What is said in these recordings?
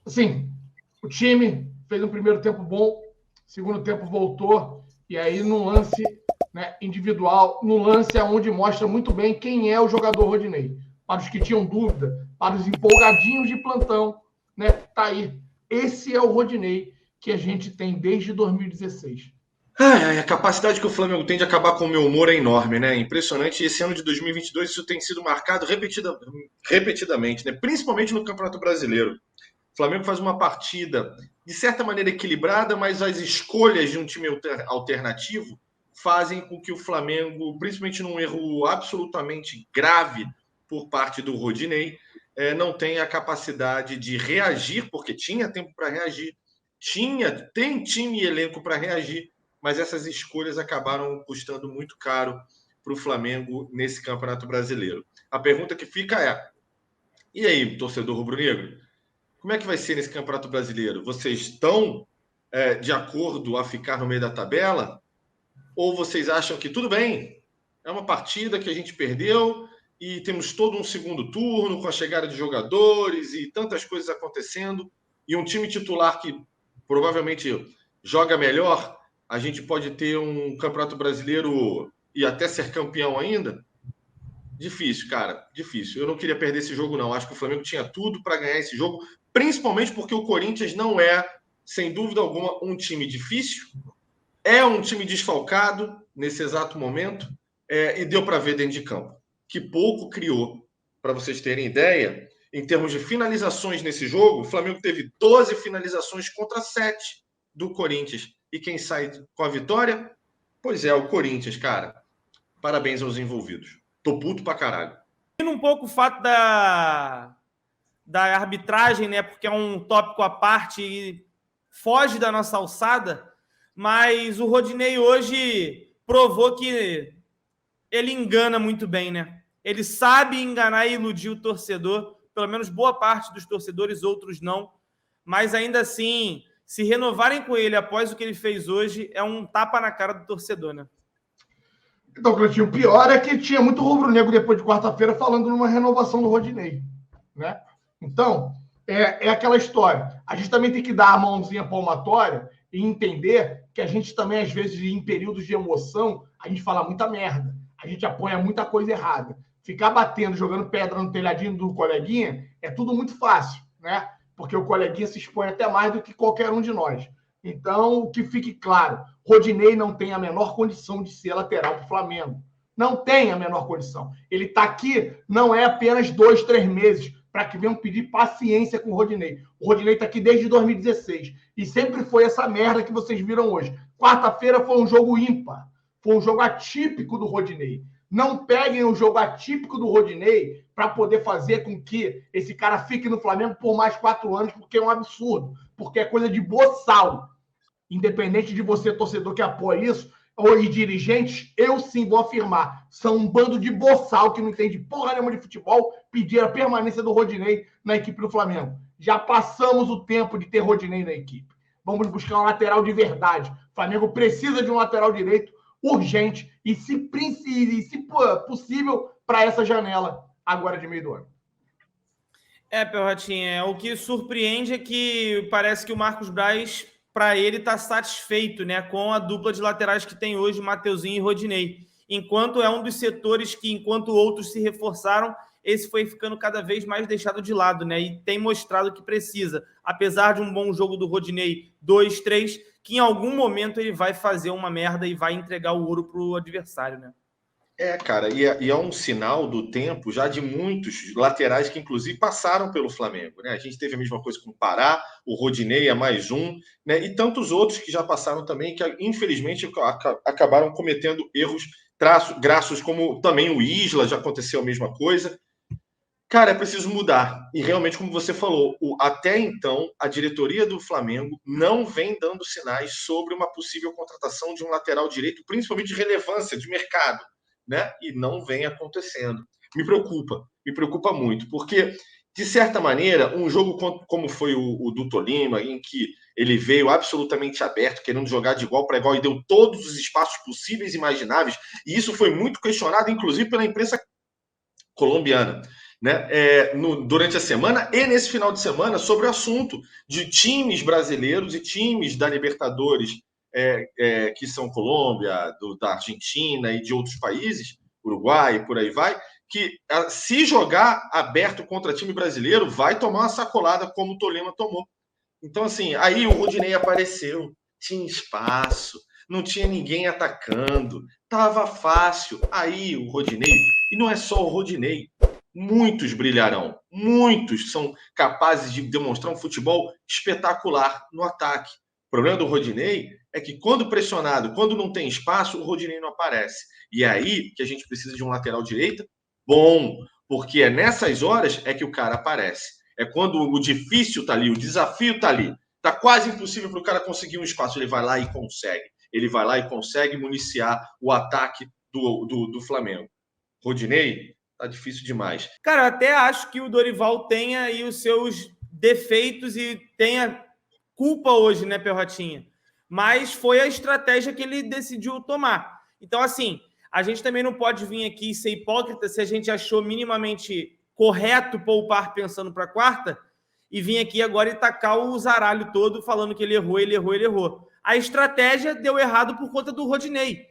Assim, o time fez um primeiro tempo bom, segundo tempo voltou, e aí no lance, né, individual, no lance é onde mostra muito bem quem é o jogador Rodinei. Para os que tinham dúvida, para os empolgadinhos de plantão, né, tá aí. Esse é o Rodinei que a gente tem desde 2016. A capacidade que o Flamengo tem de acabar com o meu humor é enorme, né? Impressionante. Esse ano de 2022 isso tem sido marcado repetidamente, né? Principalmente no Campeonato Brasileiro. O Flamengo faz uma partida de certa maneira equilibrada, mas as escolhas de um time alternativo fazem com que o Flamengo, principalmente num erro absolutamente grave por parte do Rodinei, não tenha a capacidade de reagir, porque tinha tempo para reagir, tem time e elenco para reagir, mas essas escolhas acabaram custando muito caro para o Flamengo nesse Campeonato Brasileiro. A pergunta que fica é: e aí, torcedor rubro-negro? Como é que vai ser nesse Campeonato Brasileiro? Vocês estão de acordo a ficar no meio da tabela? Ou vocês acham que tudo bem, é uma partida que a gente perdeu e temos todo um segundo turno com a chegada de jogadores e tantas coisas acontecendo e um time titular que provavelmente joga melhor, a gente pode ter um Campeonato Brasileiro e até ser campeão ainda? Difícil, cara, difícil. Eu não queria perder esse jogo, não. Acho que o Flamengo tinha tudo para ganhar esse jogo, principalmente porque o Corinthians não é, sem dúvida alguma, um time difícil. É um time desfalcado nesse exato momento e deu para ver dentro de campo que pouco criou. Para vocês terem ideia, em termos de finalizações nesse jogo, o Flamengo teve 12 finalizações contra 7 do Corinthians. E quem sai com a vitória? Pois é, o Corinthians, cara. Parabéns aos envolvidos. Tô puto pra caralho. Um pouco o fato da arbitragem, né? Porque é um tópico à parte e foge da nossa alçada, mas o Rodinei hoje provou que ele engana muito bem, né? Ele sabe enganar e iludir o torcedor, pelo menos boa parte dos torcedores, outros não, mas ainda assim, se renovarem com ele após o que ele fez hoje, é um tapa na cara do torcedor, né? Então, Cleitinho, o pior é que tinha muito rubro-negro depois de quarta-feira falando numa renovação do Rodinei, né? Então, é aquela história. A gente também tem que dar a mãozinha palmatória e entender que a gente também, às vezes, em períodos de emoção, a gente fala muita merda. A gente apoia muita coisa errada. Ficar batendo, jogando pedra no telhadinho do coleguinha é tudo muito fácil, né? Porque o coleguinha se expõe até mais do que qualquer um de nós. Então, que fique claro, Rodinei não tem a menor condição de ser lateral para o Flamengo. Não tem a menor condição. Ele está aqui, não é apenas 2, 3 meses, para que venham pedir paciência com o Rodinei. O Rodinei está aqui desde 2016. E sempre foi essa merda que vocês viram hoje. Quarta-feira foi um jogo ímpar. Foi um jogo atípico do Rodinei. Não peguem o jogo atípico do Rodinei para poder fazer com que esse cara fique no Flamengo por mais 4 anos, porque é um absurdo. Porque é coisa de boçal. Independente de você, torcedor, que apoia isso, ou dirigentes, eu sim vou afirmar, são um bando de boçal que não entende porra nenhuma de futebol, pedir a permanência do Rodinei na equipe do Flamengo. Já passamos o tempo de ter Rodinei na equipe. Vamos buscar um lateral de verdade. O Flamengo precisa de um lateral direito urgente e, se possível, para essa janela agora de meio do ano. Perrotinha, o que surpreende é que parece que o Marcos Braz, para ele, está satisfeito, né, com a dupla de laterais que tem hoje, Mateuzinho e Rodinei. Enquanto é um dos setores que, enquanto outros se reforçaram, esse foi ficando cada vez mais deixado de lado, né? E tem mostrado que precisa, apesar de um bom jogo do Rodinei, 2, 3, que em algum momento ele vai fazer uma merda e vai entregar o ouro pro adversário, né? Cara, e é um sinal do tempo já de muitos laterais que, inclusive, passaram pelo Flamengo, né? A gente teve a mesma coisa com o Pará, o Rodinei é mais um, né? E tantos outros que já passaram também, que infelizmente acabaram cometendo erros grassos, como também o Isla, já aconteceu a mesma coisa. Cara, é preciso mudar. E realmente, como você falou, até então, a diretoria do Flamengo não vem dando sinais sobre uma possível contratação de um lateral direito, principalmente de relevância, de mercado, né? E não vem acontecendo. Me preocupa muito, porque, de certa maneira, um jogo como foi o do Tolima, em que ele veio absolutamente aberto, querendo jogar de igual para igual e deu todos os espaços possíveis e imagináveis, e isso foi muito questionado, inclusive, pela imprensa colombiana. né, durante a semana e nesse final de semana sobre o assunto de times brasileiros e times da Libertadores, que são Colômbia, da Argentina e de outros países, Uruguai, por aí vai, que se jogar aberto contra time brasileiro, vai tomar uma sacolada como o Tolima tomou. Então, assim, aí o Rodinei apareceu, tinha espaço, não tinha ninguém atacando, tava fácil. Aí o Rodinei, e não é só o Rodinei, muitos brilharão, muitos são capazes de demonstrar um futebol espetacular no ataque. O problema do Rodinei é que quando pressionado, quando não tem espaço, o Rodinei não aparece. E é aí que a gente precisa de um lateral direita bom, porque é nessas horas que o cara aparece. É quando o difícil tá ali, o desafio tá ali. Tá quase impossível para o cara conseguir um espaço. Ele vai lá e consegue. Ele vai lá e consegue municiar o ataque do Flamengo. Rodinei, tá difícil demais. Cara, eu até acho que o Dorival tenha aí os seus defeitos e tenha culpa hoje, né, Perrotinha? Mas foi a estratégia que ele decidiu tomar. Então, assim, a gente também não pode vir aqui e ser hipócrita se a gente achou minimamente correto poupar pensando para quarta e vir aqui agora e tacar o zaralho todo falando que ele errou. A estratégia deu errado por conta do Rodinei.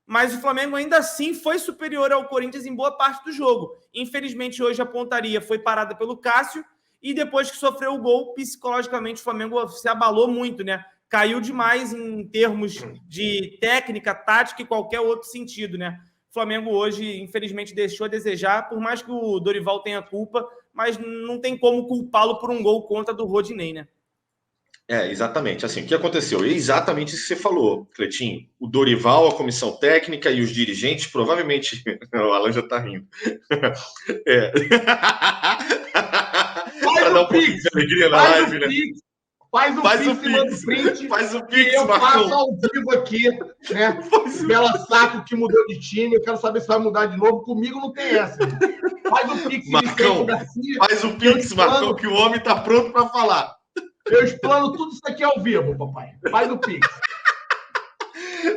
Mas o Flamengo ainda assim foi superior ao Corinthians em boa parte do jogo. Infelizmente, hoje a pontaria foi parada pelo Cássio e depois que sofreu o gol, psicologicamente o Flamengo se abalou muito, né? Caiu demais em termos de técnica, tática e qualquer outro sentido, né? O Flamengo hoje, infelizmente, deixou a desejar, por mais que o Dorival tenha culpa, mas não tem como culpá-lo por um gol contra do Rodinei, né? Exatamente. Assim, o que aconteceu? É exatamente isso que você falou, Cleitinho. O Dorival, a comissão técnica e os dirigentes, provavelmente. O Alan já tá rindo. Para dar um pouquinho de alegria na live, né? Faz o Pix, print. Faz o Pix, eu faço ao vivo aqui, né? Bela Saco que mudou de time, eu quero saber se vai mudar de novo. Comigo não tem essa. Faz o Pix, Marcão. Faz o Pix, Marcão, que o homem tá pronto para falar. Eu explano tudo isso aqui ao vivo, papai. Faz o Pix.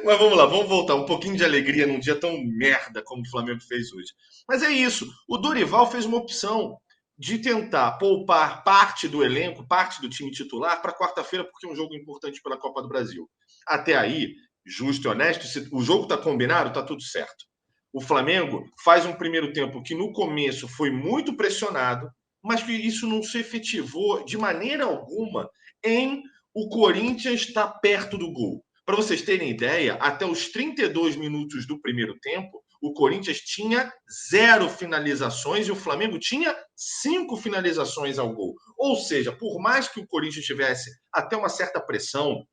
Mas vamos lá, vamos voltar. Um pouquinho de alegria num dia tão merda como o Flamengo fez hoje. Mas é isso. O Dorival fez uma opção de tentar poupar parte do elenco, parte do time titular para quarta-feira, porque é um jogo importante pela Copa do Brasil. Até aí, justo e honesto, se o jogo está combinado, está tudo certo. O Flamengo faz um primeiro tempo que no começo foi muito pressionado, mas que isso não se efetivou de maneira alguma em o Corinthians estar perto do gol. Para vocês terem ideia, até os 32 minutos do primeiro tempo, o Corinthians tinha 0 finalizações e o Flamengo tinha 5 finalizações ao gol. Ou seja, por mais que o Corinthians tivesse até uma certa pressão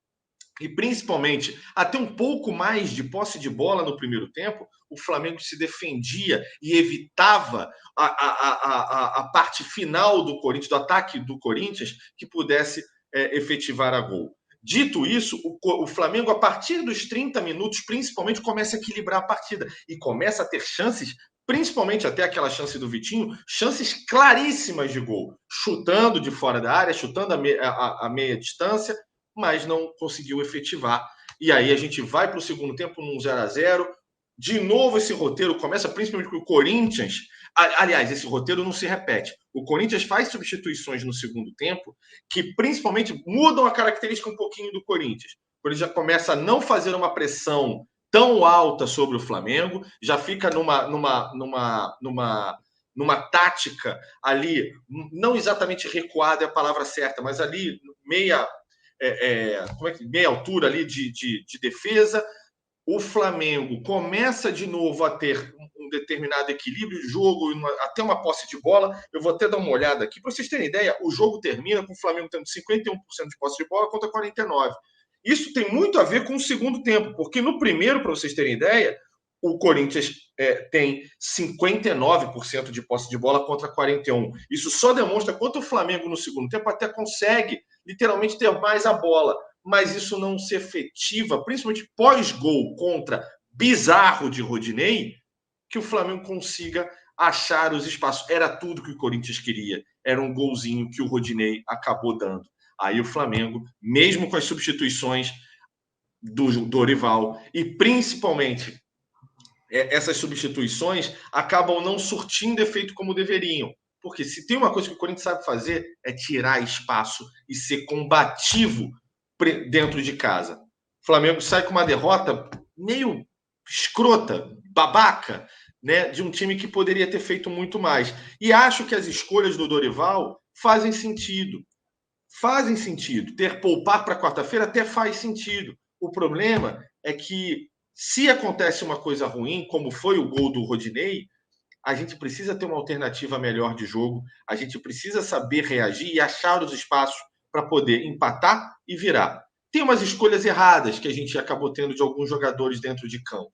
e principalmente até um pouco mais de posse de bola no primeiro tempo, o Flamengo se defendia e evitava a parte final do Corinthians, do ataque do Corinthians, que pudesse efetivar a gol. Dito isso, o Flamengo, a partir dos 30 minutos, principalmente, começa a equilibrar a partida e começa a ter chances, principalmente até aquela chance do Vitinho, chances claríssimas de gol, chutando de fora da área, chutando a meia distância, mas não conseguiu efetivar. E aí a gente vai para o segundo tempo num 0-0. De novo esse roteiro começa principalmente com o Corinthians. Aliás, esse roteiro não se repete. O Corinthians faz substituições no segundo tempo que principalmente mudam a característica um pouquinho do Corinthians. O Corinthians já começa a não fazer uma pressão tão alta sobre o Flamengo, já fica numa tática ali, não exatamente recuada é a palavra certa, mas ali meia altura ali de defesa. O Flamengo começa de novo a ter um determinado equilíbrio de jogo, até uma posse de bola. Eu vou até dar uma olhada aqui. Para vocês terem ideia, o jogo termina com o Flamengo tendo 51% de posse de bola contra 49%. Isso tem muito a ver com o segundo tempo, porque no primeiro, para vocês terem ideia, o Corinthians tem 59% de posse de bola contra 41%. Isso só demonstra quanto o Flamengo no segundo tempo até consegue literalmente ter mais a bola, mas isso não se efetiva, principalmente pós-gol contra bizarro de Rodinei, que o Flamengo consiga achar os espaços. Era tudo que o Corinthians queria. Era um golzinho que o Rodinei acabou dando. Aí o Flamengo, mesmo com as substituições do Dorival, e principalmente essas substituições acabam não surtindo efeito como deveriam. Porque se tem uma coisa que o Corinthians sabe fazer, é tirar espaço e ser combativo dentro de casa. O Flamengo sai com uma derrota meio escrota, babaca, né, de um time que poderia ter feito muito mais. E acho que as escolhas do Dorival fazem sentido. Fazem sentido. Ter poupar para quarta-feira até faz sentido. O problema é que se acontece uma coisa ruim, como foi o gol do Rodinei, a gente precisa ter uma alternativa melhor de jogo, a gente precisa saber reagir e achar os espaços para poder empatar e virar. Tem umas escolhas erradas que a gente acabou tendo de alguns jogadores dentro de campo.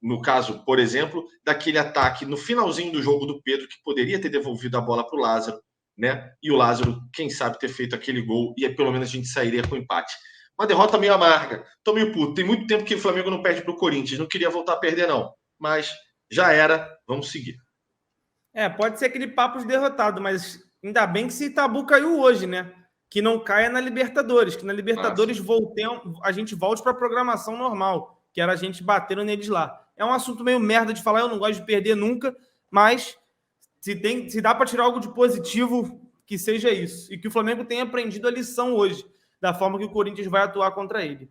No caso, por exemplo, daquele ataque no finalzinho do jogo do Pedro, que poderia ter devolvido a bola para o Lázaro, né? E o Lázaro, quem sabe, ter feito aquele gol e aí, pelo menos a gente sairia com empate. Uma derrota meio amarga. Tô meio puto. Tem muito tempo que o Flamengo não perde para o Corinthians. Não queria voltar a perder, não. Mas já era. Vamos seguir. Pode ser aquele papo de derrotado, mas ainda bem que esse tabu caiu hoje, né? Que não caia na Libertadores, que na Libertadores a gente volte para a programação normal, que era a gente batendo neles lá. É um assunto meio merda de falar, eu não gosto de perder nunca, mas se dá para tirar algo de positivo, que seja isso. E que o Flamengo tenha aprendido a lição hoje, da forma que o Corinthians vai atuar contra ele.